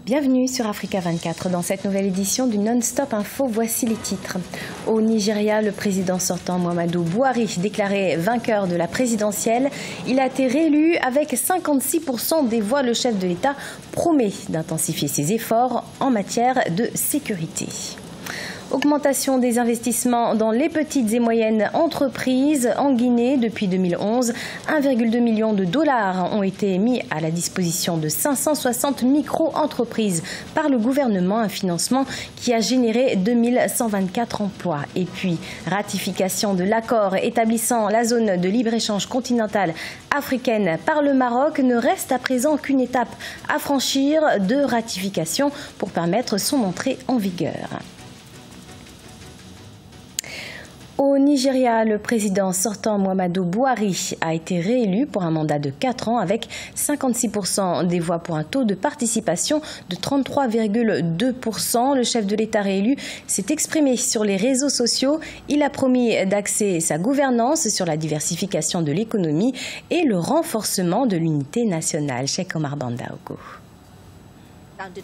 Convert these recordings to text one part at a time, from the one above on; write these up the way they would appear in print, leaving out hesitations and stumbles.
Bienvenue sur Africa 24. Dans cette nouvelle édition du Non-Stop Info, voici les titres. Au Nigeria, le président sortant Muhammadu Buhari, déclaré vainqueur de la présidentielle, il a été réélu avec 56% des voix. Le chef de l'État promet d'intensifier ses efforts en matière de sécurité. Augmentation des investissements dans les petites et moyennes entreprises en Guinée depuis 2011. 1,2 million de dollars ont été mis à la disposition de 560 micro-entreprises par le gouvernement, un financement qui a généré 2124 emplois. Et puis, ratification de l'accord établissant la zone de libre-échange continentale africaine par le Maroc ne reste à présent qu'une étape à franchir de ratification pour permettre son entrée en vigueur. Au Nigeria, le président sortant Muhammadu Buhari a été réélu pour un mandat de 4 ans avec 56% des voix pour un taux de participation de 33,2%. Le chef de l'État réélu s'est exprimé sur les réseaux sociaux. Il a promis d'axer sa gouvernance sur la diversification de l'économie et le renforcement de l'unité nationale. Cheikh Omar Bandaogo.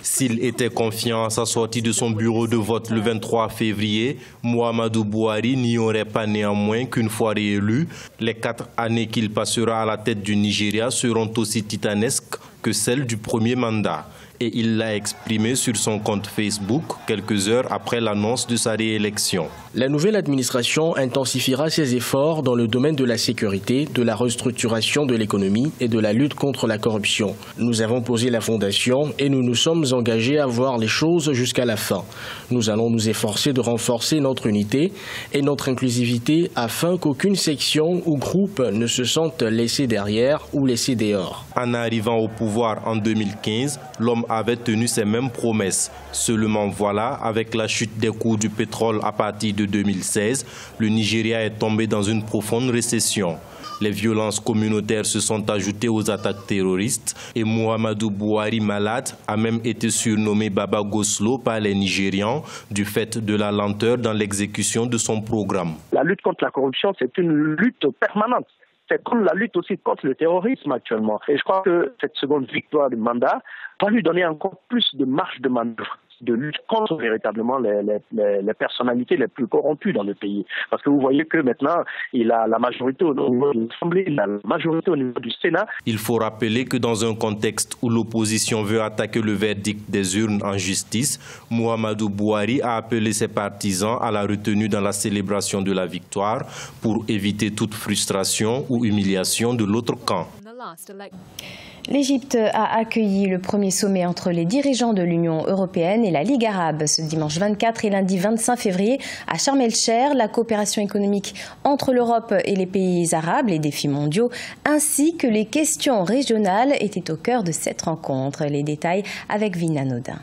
S'il était confiant à sa sortie de son bureau de vote le 23 février, Muhammadu Buhari n'y aurait pas néanmoins qu'une fois réélu. Les 4 années qu'il passera à la tête du Nigeria seront aussi titanesques que celles du premier mandat. Et il l'a exprimé sur son compte Facebook quelques heures après l'annonce de sa réélection. La nouvelle administration intensifiera ses efforts dans le domaine de la sécurité, de la restructuration de l'économie et de la lutte contre la corruption. Nous avons posé la fondation et nous nous sommes engagés à voir les choses jusqu'à la fin. Nous allons nous efforcer de renforcer notre unité et notre inclusivité afin qu'aucune section ou groupe ne se sente laissé derrière ou laissé dehors. En arrivant au pouvoir en 2015, l'homme avait tenu ses mêmes promesses. Seulement voilà, avec la chute des cours du pétrole à partir de 2016, le Nigeria est tombé dans une profonde récession. Les violences communautaires se sont ajoutées aux attaques terroristes et Muhammadu Buhari, malade, a même été surnommé Baba Goslo par les Nigérians du fait de la lenteur dans l'exécution de son programme. La lutte contre la corruption, c'est une lutte permanente. C'est comme la lutte aussi contre le terrorisme actuellement. Et je crois que cette seconde victoire du mandat va lui donner encore plus de marge de manœuvre, de lutte contre véritablement les personnalités les plus corrompues dans le pays. Parce que vous voyez que maintenant, il a la majorité au niveau de l'Assemblée, il a la majorité au niveau du Sénat. Il faut rappeler que dans un contexte où l'opposition veut attaquer le verdict des urnes en justice, Muhammadu Buhari a appelé ses partisans à la retenue dans la célébration de la victoire pour éviter toute frustration ou humiliation de l'autre camp. L'Égypte a accueilli le premier sommet entre les dirigeants de l'Union européenne et la Ligue arabe ce dimanche 24 et lundi 25 février à Sharm el-Cheikh. La coopération économique entre l'Europe et les pays arabes, les défis mondiaux, ainsi que les questions régionales étaient au cœur de cette rencontre. Les détails avec Vina Nodin.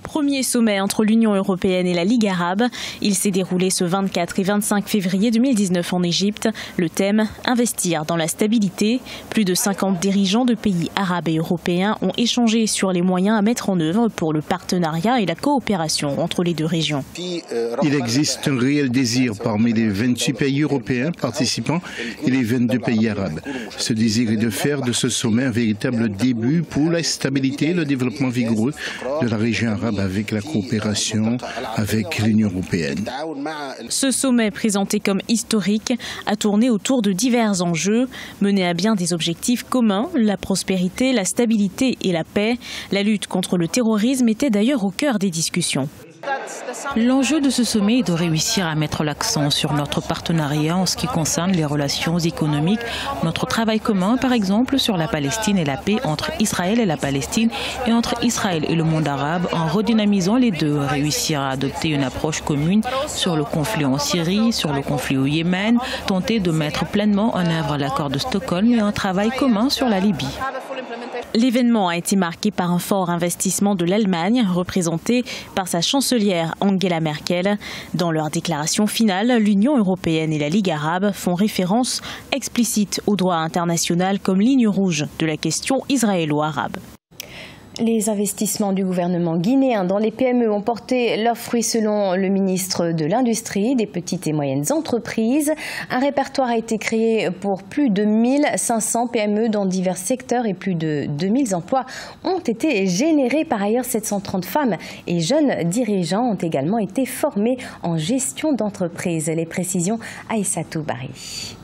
Premier sommet entre l'Union européenne et la Ligue arabe. Il s'est déroulé ce 24 et 25 février 2019 en Égypte. Le thème, investir dans la stabilité. Plus de 50 dirigeants de pays arabes et européens ont échangé sur les moyens à mettre en œuvre pour le partenariat et la coopération entre les deux régions. Il existe un réel désir parmi les 28 pays européens participants et les 22 pays arabes. Ce désir est de faire de ce sommet un véritable début pour la stabilité et le développement vigoureux de la région arabe avec la coopération avec l'Union européenne. Ce sommet, présenté comme historique, a tourné autour de divers enjeux, menés à bien des objectifs communs, la prospérité, la stabilité et la paix. La lutte contre le terrorisme était d'ailleurs au cœur des discussions. L'enjeu de ce sommet est de réussir à mettre l'accent sur notre partenariat en ce qui concerne les relations économiques, notre travail commun par exemple sur la Palestine et la paix entre Israël et la Palestine et entre Israël et le monde arabe en redynamisant les deux, réussir à adopter une approche commune sur le conflit en Syrie, sur le conflit au Yémen, tenter de mettre pleinement en œuvre l'accord de Stockholm et un travail commun sur la Libye. L'événement a été marqué par un fort investissement de l'Allemagne, représenté par sa chancelière Angela Merkel. Dans leur déclaration finale, l'Union européenne et la Ligue arabe font référence explicite au droit international comme ligne rouge de la question israélo-arabe. Les investissements du gouvernement guinéen dans les PME ont porté leurs fruits selon le ministre de l'Industrie, des petites et moyennes entreprises. Un répertoire a été créé pour plus de 1500 PME dans divers secteurs et plus de 2000 emplois ont été générés. Par ailleurs, 730 femmes et jeunes dirigeants ont également été formés en gestion d'entreprise. Les précisions, Aïssatou Bari.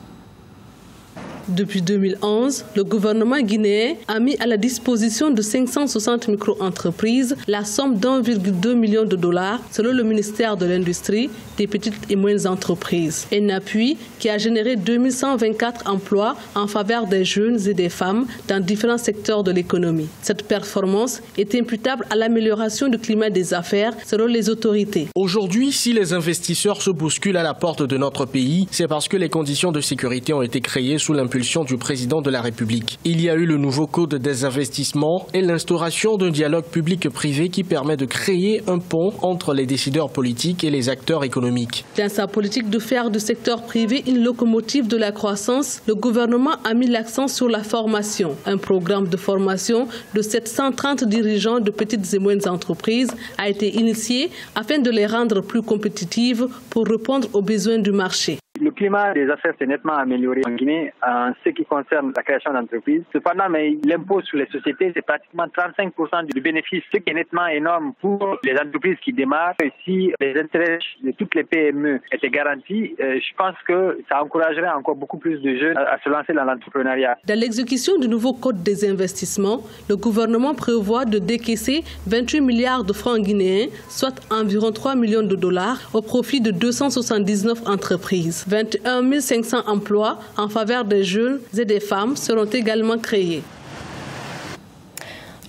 Depuis 2011, le gouvernement guinéen a mis à la disposition de 560 micro-entreprises la somme d'1,2 million de dollars selon le ministère de l'Industrie, des petites et moyennes entreprises. Un appui qui a généré 2124 emplois en faveur des jeunes et des femmes dans différents secteurs de l'économie. Cette performance est imputable à l'amélioration du climat des affaires selon les autorités. Aujourd'hui, si les investisseurs se bousculent à la porte de notre pays, c'est parce que les conditions de sécurité ont été créées sous l'impulsion du président de la République. Il y a eu le nouveau code des investissements et l'instauration d'un dialogue public-privé qui permet de créer un pont entre les décideurs politiques et les acteurs économiques. Dans sa politique de faire du secteur privé une locomotive de la croissance, le gouvernement a mis l'accent sur la formation. Un programme de formation de 730 dirigeants de petites et moyennes entreprises a été initié afin de les rendre plus compétitives pour répondre aux besoins du marché. Le climat des affaires s'est nettement amélioré en Guinée en ce qui concerne la création d'entreprises. Cependant, l'impôt sur les sociétés, c'est pratiquement 35% du bénéfice, ce qui est nettement énorme pour les entreprises qui démarrent. Si les intérêts de toutes les PME étaient garantis, je pense que ça encouragerait encore beaucoup plus de jeunes à se lancer dans l'entrepreneuriat. Dans l'exécution du nouveau code des investissements, le gouvernement prévoit de décaisser 28 milliards de francs guinéens, soit environ 3 millions de dollars, au profit de 279 entreprises. 21 500 emplois en faveur des jeunes et des femmes seront également créés.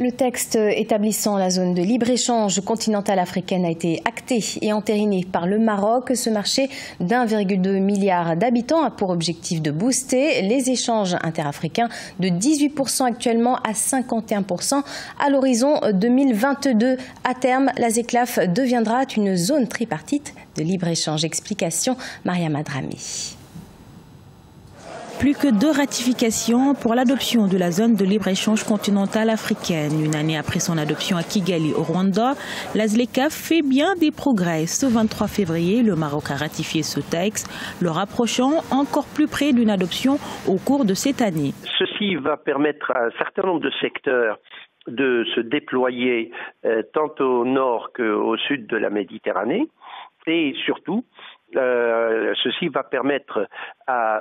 Le texte établissant la zone de libre-échange continentale africaine a été acté et entériné par le Maroc. Ce marché d'1,2 milliard d'habitants a pour objectif de booster les échanges interafricains de 18% actuellement à 51% à l'horizon 2022. À terme, la ZLECAf deviendra une zone tripartite de libre-échange. Explication, Mariam Adrami. Plus que 2 ratifications pour l'adoption de la zone de libre-échange continentale africaine. Une année après son adoption à Kigali au Rwanda, la ZLECAf fait bien des progrès. Ce 23 février, le Maroc a ratifié ce texte, le rapprochant encore plus près d'une adoption au cours de cette année. Ceci va permettre à un certain nombre de secteurs de se déployer tant au nord qu'au sud de la Méditerranée et surtout ceci va permettre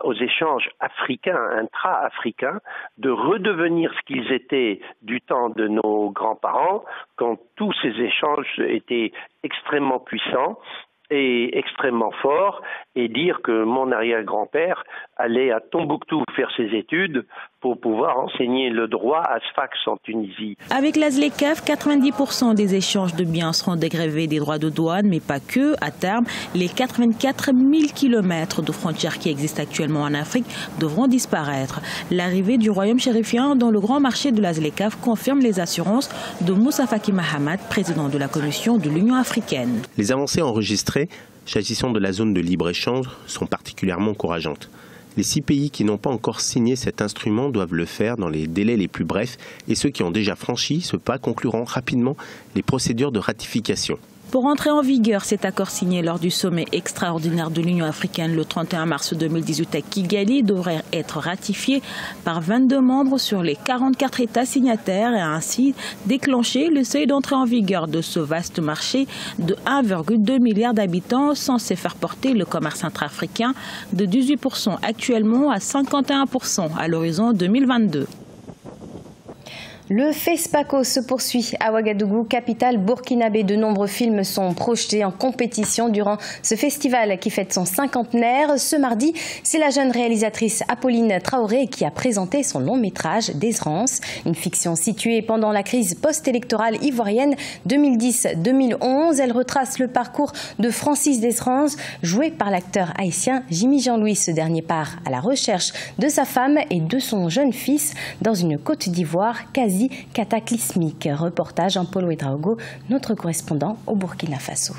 aux échanges africains, intra-africains, de redevenir ce qu'ils étaient du temps de nos grands-parents, quand tous ces échanges étaient extrêmement puissants et extrêmement forts, et dire que mon arrière-grand-père allait à Tombouctou faire ses études pour pouvoir enseigner le droit à Sfax en Tunisie. Avec la ZLECAf, 90% des échanges de biens seront dégrevés des droits de douane, mais pas que. À terme, les 84 000 km de frontières qui existent actuellement en Afrique devront disparaître. L'arrivée du royaume chérifien dans le grand marché de la ZLECAf confirme les assurances de Moussa Faki Mahamat, président de la Commission de l'Union africaine. Les avancées enregistrées, s'agissant de la zone de libre-échange, sont particulièrement encourageantes. Les 6 pays qui n'ont pas encore signé cet instrument doivent le faire dans les délais les plus brefs et ceux qui ont déjà franchi ce pas concluront rapidement les procédures de ratification. Pour entrer en vigueur, cet accord signé lors du sommet extraordinaire de l'Union africaine le 31 mars 2018 à Kigali devrait être ratifié par 22 membres sur les 44 États signataires et ainsi déclencher le seuil d'entrée en vigueur de ce vaste marché de 1,2 milliard d'habitants censé faire porter le commerce intra-africain de 18% actuellement à 51% à l'horizon 2022. Le FESPACO se poursuit à Ouagadougou, capitale burkinabé. De nombreux films sont projetés en compétition durant ce festival qui fête son 50aire. Ce mardi, c'est la jeune réalisatrice Apolline Traoré qui a présenté son long métrage Desrance, une fiction située pendant la crise post-électorale ivoirienne 2010-2011. Elle retrace le parcours de Francis Desrance, joué par l'acteur haïtien Jimmy Jean-Louis. Ce dernier part à la recherche de sa femme et de son jeune fils dans une Côte d'Ivoire quasi cataclysmique. Reportage en Paul Ouedraogo, notre correspondant au Burkina Faso.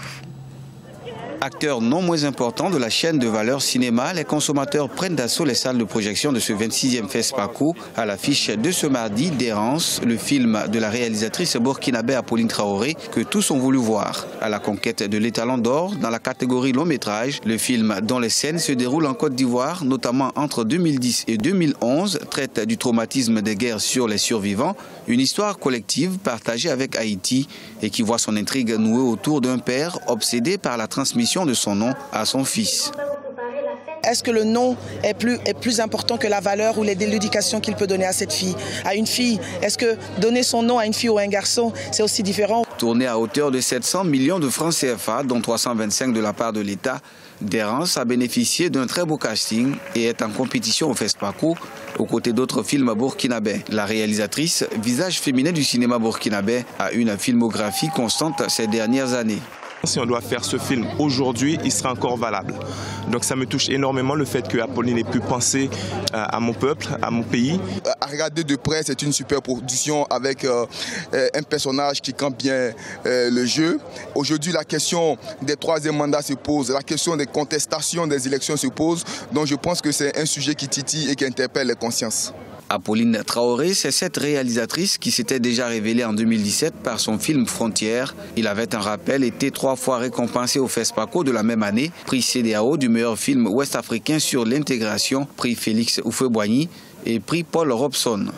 Acteurs non moins importants de la chaîne de valeur cinéma, les consommateurs prennent d'assaut les salles de projection de ce 26e FESPACO. À l'affiche de ce mardi, D'Errance, le film de la réalisatrice burkinabé Apolline Traoré, que tous ont voulu voir. À la conquête de l'étalon d'or dans la catégorie long métrage, le film dont les scènes se déroulent en Côte d'Ivoire, notamment entre 2010 et 2011, traite du traumatisme des guerres sur les survivants, une histoire collective partagée avec Haïti et qui voit son intrigue nouée autour d'un père obsédé par la transmission de son nom à son fils. Est-ce que le nom est plus important que la valeur ou l'éducation qu'il peut donner à cette fille? À une fille, est-ce que donner son nom à une fille ou à un garçon, c'est aussi différent? Tourné à hauteur de 700 millions de francs CFA, dont 325 de la part de l'État, D'Errance a bénéficié d'un très beau casting et est en compétition au FESPACO aux côtés d'autres films burkinabés. La réalisatrice, visage féminin du cinéma burkinabé, a une filmographie constante ces dernières années. Si on doit faire ce film aujourd'hui, il sera encore valable. Donc ça me touche énormément le fait que Apolline ait pu penser à mon peuple, à mon pays. À regarder de près, c'est une super production avec un personnage qui campe bien le jeu. Aujourd'hui, la question des troisièmes mandats se pose, la question des contestations des élections se pose. Donc je pense que c'est un sujet qui titille et qui interpelle les consciences. Apolline Traoré, c'est cette réalisatrice qui s'était déjà révélée en 2017 par son film Frontières. Il avait un rappel été 3 fois récompensé au FESPACO de la même année, prix CEDEAO du meilleur film ouest-africain sur l'intégration, prix Félix Houphouët-Boigny et prix Paul Robson.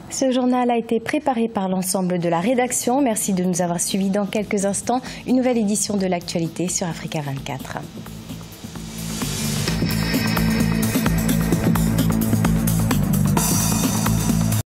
Ce journal a été préparé par l'ensemble de la rédaction. Merci de nous avoir suivis. Dans quelques instants, une nouvelle édition de l'actualité sur Africa 24.